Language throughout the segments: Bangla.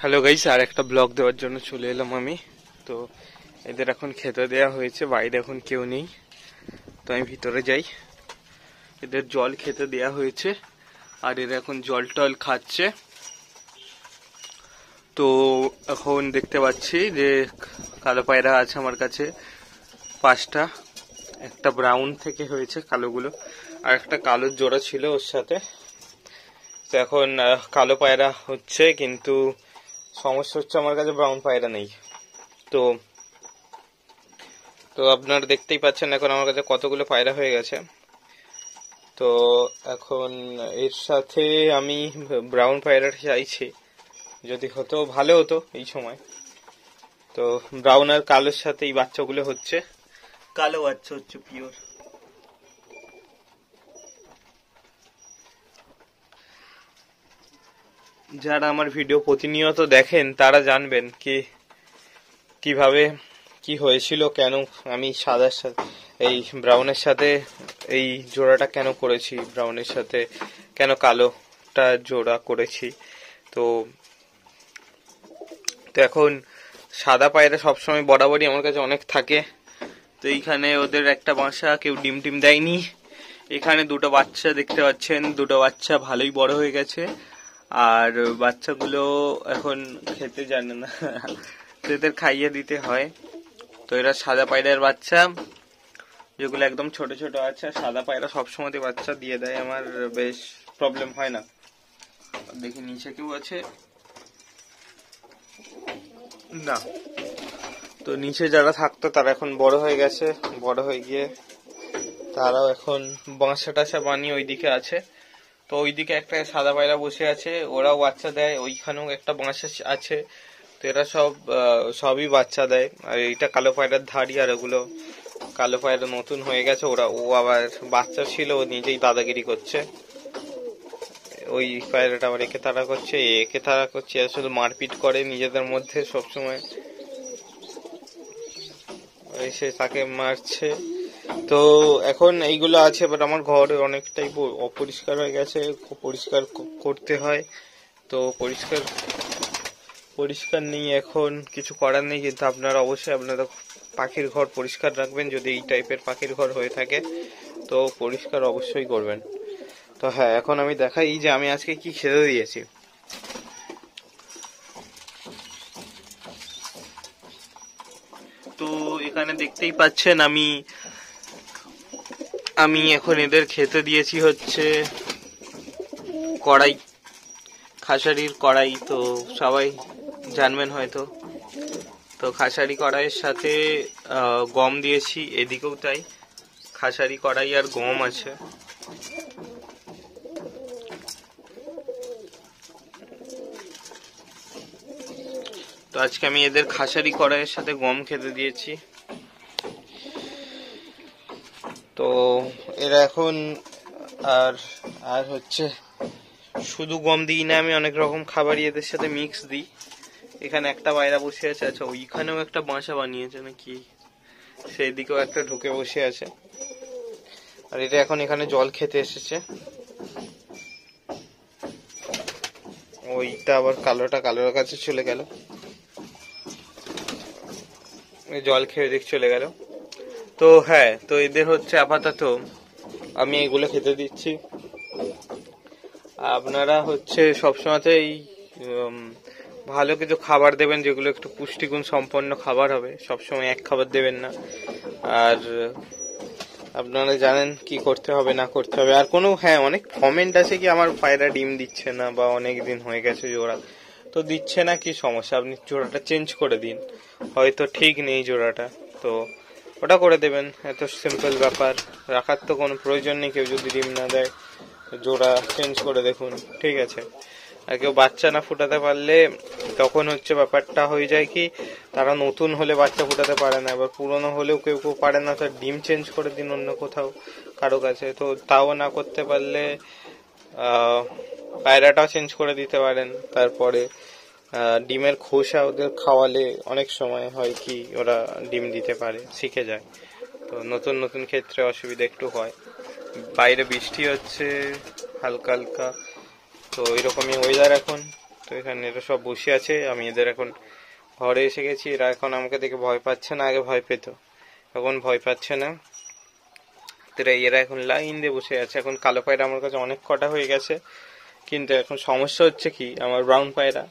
হ্যালো গাইস, আর একটা ব্লগ দেওয়ার জন্য চলে এলাম আমি। তো এদের এখন খেতে দেওয়া হয়েছে, বাইরে এখন কেউ নেই, তো আমি ভিতরে যাই। এদের জল খেতে দেওয়া হয়েছে আর এরা এখন জল টল খাচ্ছে। তো এখন দেখতে পাচ্ছি যে কালো পায়রা আছে আমার কাছে 5টা, একটা ব্রাউন থেকে হয়েছে কালোগুলো, আর একটা কালোর জোড়া ছিল ওর সাথে। তো এখন কালো পায়রা হচ্ছে, কিন্তু সমস্যা হচ্ছে আমার কাছে ব্রাউন পায়রা নেই। তো তো আপনারা দেখতেই পাচ্ছেন এখন আমার কাছে কতগুলো পায়রা হয়ে গেছে। তো এখন এর সাথে আমি ব্রাউন পায়রাটা চাইছি, যদি হতো ভালো হতো এই সময়। তো ব্রাউন আর কালোর সাথে এই বাচ্চাগুলো হচ্ছে, কালো বাচ্চা হচ্ছে পিওর। যারা আমার ভিডিও প্রতিনিয়ত দেখেন তারা জানবেন কিভাবে কি হয়েছিল, কেন আমি সাদার সাথে এই ব্রাউনের সাথে এই জোড়াটা কেন করেছি, ব্রাউনের সাথে কেন কালোটা জোড়া করেছি। তো তো এখন সাদা পায়রা সবসময় বরাবরই আমার কাছে অনেক থাকে। তো এইখানে ওদের একটা বাসা, কেউ ডিম টিম দেয়নি। এখানে দুটো বাচ্চা দেখতে পাচ্ছেন, দুটো বাচ্চা ভালোই বড় হয়ে গেছে, আর বাচ্চাগুলো এখন খেতে জানে না, এদের খাইয়ে দিতে হয়। তো এরা সাদা পায়রার বাচ্চা, যেগুলো একদম ছোট ছোট আছে। সাদা পায়রা সবসময় বাচ্চা দিয়ে দেয়, আমার বেশ প্রবলেম হয় না। দেখি নিচে কেউ আছে না। তো নিচে যারা থাকতো তারা এখন বড় হয়ে গেছে, বড় হয়ে গিয়ে তারাও এখন বাসা টাসা বানিয়ে ওইদিকে আছে। তো ওইদিকে একটা সাদা পায়রা বসে আছে, ওরাও বাচ্চা দেয়। ওইখানেও একটা বাসা আছে, তো এরা সবই বাচ্চা দেয়। আর এইটা কালো পায়রার ধাড়ি, আর ওগুলো কালো পায়রা নতুন হয়ে গেছে। ও আবার বাচ্চা ছিল, ও নিজেই দাদাগিরি করছে। ওই পায়রাটা আবার একে তাড়া করছে, একে তাড়া করছে, শুধু মারপিট করে নিজেদের মধ্যে সবসময়, এসে তাকে মারছে। তো এখন এইগুলো আছে, বাট আমার ঘর অনেকটাই অপরিষ্কার হয়ে গেছে, পরিষ্কার করতে হয়। তো পরিষ্কার নেই, এখন কিছু করার নেই। কিন্তু আপনারা অবশ্যই আপনারা পাখির ঘর পরিষ্কার রাখবেন, যদি এই টাইপের পাখির ঘর হয়ে থাকে তো পরিষ্কার অবশ্যই করবেন। তো হ্যাঁ, এখন আমি দেখাই যে আমি আজকে কি খেতে দিয়েছি। তো এখানে দেখতেই পাচ্ছেন আমি এখন এদের খেতে দিয়েছি হচ্ছে কড়াই, খাসারির কড়াই। তো সবাই জানবেন হয়তো। তো খাসারি কড়াইয়ের সাথে গম দিয়েছি, এদিকেও তাই, খাসারি কড়াই আর গম আছে। তো আজকে আমি এদের খাসারি কড়াইয়ের সাথে গম খেতে দিয়েছি। তো এরা এখন আর হচ্ছে শুধু গম দিই না, আমি অনেক রকম খাবারই এদের সাথে মিক্স দিই। এখানে একটা পায়রা বসে আছে, আচ্ছা ওইখানেও একটা বাসা বানিয়েছে নাকি, সেই দিকেও একটা ঢুকে বসে আছে। আর এটা এখন এখানে জল খেতে এসেছে। ওইটা আবার কালোর কাছে চলে গেল, জল খেয়ে দিক চলে গেল। তো হ্যাঁ, তো এদের হচ্ছে আপাতত আমি এগুলো খেতে দিচ্ছি। আপনারা হচ্ছে সবসময়তেই ভালো কিছু খাবার দেবেন, যেগুলো একটু পুষ্টিগুণ সম্পন্ন খাবার হবে। সবসময় এক খাবার দেবেন না। আর আপনারা জানেন কি করতে হবে না করতে হবে। আর কোনো অনেক কমেন্ট আছে কি আমার পায়রা ডিম দিচ্ছে না, বা অনেক দিন হয়ে গেছে জোড়া, তো দিচ্ছে না কি সমস্যা, আপনি জোড়াটা চেঞ্জ করে দিন, হয়তো ঠিক নেই জোড়াটা, তো ওটা করে দেবেন। এত সিম্পল ব্যাপার, রাখার তো কোনো প্রয়োজন নেই। কেউ যদি ডিম না দেয় জোড়া চেঞ্জ করে দেখুন, ঠিক আছে। আর কেউ বাচ্চা না ফুটাতে পারলে তখন হচ্ছে ব্যাপারটা হয়ে যায় কি, তারা নতুন হলে বাচ্চা ফুটাতে পারে না, এবার পুরনো হলেও কেউ পারে না, তার ডিম চেঞ্জ করে দিন অন্য কোথাও কারো কাছে। তো তাও না করতে পারলে পায়রাটাও চেঞ্জ করে দিতে পারেন। তারপরে ডিমের খোসা ওদের খাওয়ালে অনেক সময় হয় কি, ওরা ডিম দিতে পারে, শিখে যায়। তো নতুন নতুন ক্ষেত্রে অসুবিধা একটু হয়। বাইরে বৃষ্টি হচ্ছে হালকা হালকা, তো এরকমই ওয়েদার এখন। তো এখানে এরা সব বসে আছে, আমি এদের এখন ঘরে এসে গেছি। এরা এখন আমাকে দেখে ভয় পাচ্ছে না, আগে ভয় পেত, এখন ভয় পাচ্ছে না। তো এরা এখন লাইন দিয়ে বসে আছে। এখন কালো পায়রা আমার কাছে অনেক কটা হয়ে গেছে, কিন্তু এখন সমস্যা হচ্ছে কি, আমার ব্রাউন পায়রা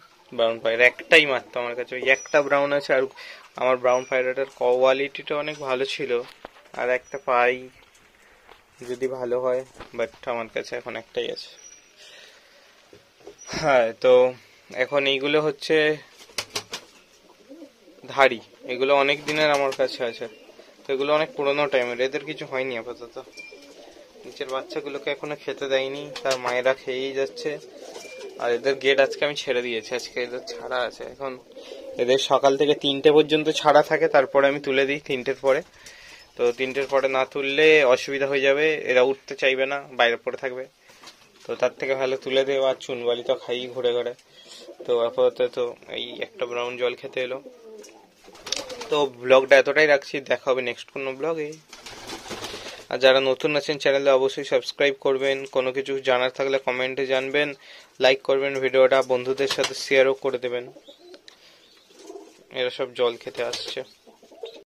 একটাই মাত্র আমার কাছে, ওই একটা ব্রাউন আছে। আর আমার ব্রাউন পায়রাটার কোয়ালিটিটা অনেক ভালো ছিল, আর একটা পাই যদি ভালো হয়, বাট আমার কাছে এখন একটাই আছে। হ্যাঁ, তো এখন এইগুলো হচ্ছে ধাড়ি, এগুলো অনেক দিনের আমার কাছে আছে, তো এগুলো অনেক পুরোনো টাইমের, এদের কিছু হয়নি আপাতত। নিচের বাচ্চাগুলোকে এখনো খেতে দেয়নি, তার মায়েরা খেয়েই যাচ্ছে। আর এদের গেট আজকে আমি ছেড়ে দিয়েছি, আজকে এদের ছাড়া আছে। এখন এদের সকাল থেকে 3টে পর্যন্ত ছাড়া থাকে, তারপরে আমি তুলে দিই 3টের পরে। তো 3টের পরে না তুললে অসুবিধা হয়ে যাবে, এরা উঠতে চাইবে না, বাইরে পড়ে থাকবে। তো তার থেকে ভালো তুলে দেওয়া, চুনবালি তো খাই ঘুরে ঘুরে। তো আপাতত তো এই একটা ব্রাউন জল খেতে এলো। তো ব্লগটা এতটাই রাখছি, দেখা হবে নেক্সট কোনো ব্লগে। আর যারা নতুন আছেন চ্যানেলে অবশ্যই সাবস্ক্রাইব করবেন, কোনো কিছু জানার থাকলে কমেন্টে জানবেন, লাইক করবেন ভিডিওটা, বন্ধুদের সাথে শেয়ারও করে দেবেন। এরা সব জল খেতে আসছে।